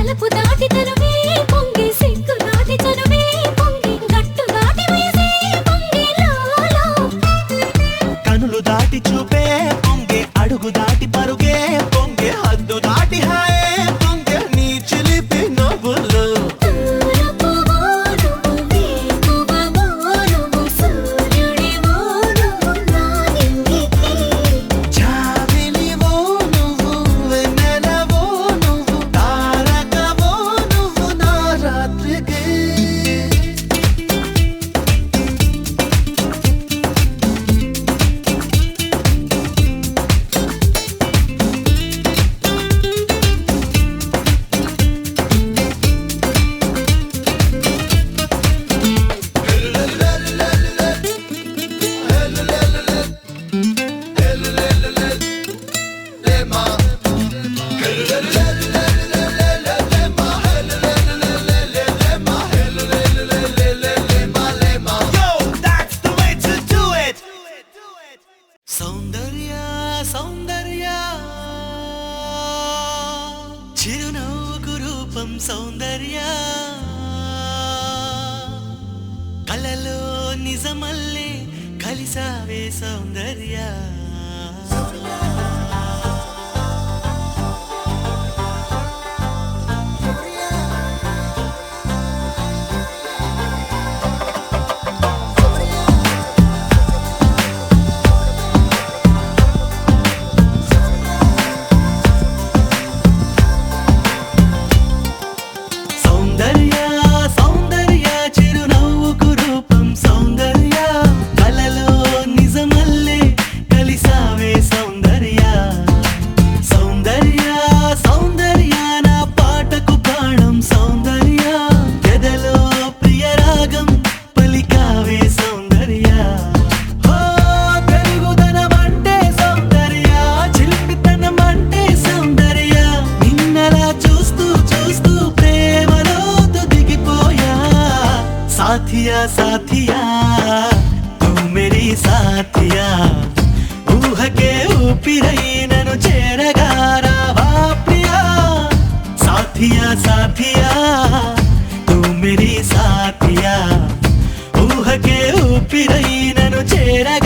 తలుపు దాటి తనువే పొంగి సిగ్గు దాటి చనువే పొంగి గట్టు దాటి వేసే పొంగి లోలో కనులు దాటి చూపే పొంగే అడుగు దాటి పరుగే పొంగే హద్దు దాటి హాయే పొంగే నీ చిలిపి నవ్వులు తూర్పువో నువ్వు వేకువవో నువ్వు సూర్యుడివో నువ్వు నా నింగికి జాబిలివో నువ్వు వెన్నెలవో నువ్వు తారకవో నువ్వు నా రాత్రికి సౌందర్య సౌందర్య చిరునవ్వుకు రూపం సౌందర్య కలలో నిజమల్లే కలిసావే సౌందర్య సౌందర్య సౌందర్య చిరునవ్వుకు రూపం సౌందర్య కలలో నిజమల్లే కలిసావే సౌందర్య సౌందర్య సౌందర్య నా పాటకు ప్రాణం సౌందర్య ఎదలో ప్రియరాగం పలికావే సౌందర్య ఓ తెలుగుదనమంటే సౌందర్య చిలిపితనమంటే సౌందర్య నిన్నలా చూస్తూ చూస్తూ ప్రేమలోతు దిగిపోయా సాథియా సాథియా తూ మేరీ సాథియా ఊహకే ఊపిరై నన్ను చేరగా రావా ప్రియా సాథియా సాథియా తూ మేరీ సాథియా ఊహకే ఊపిరై నన్ను చేరగా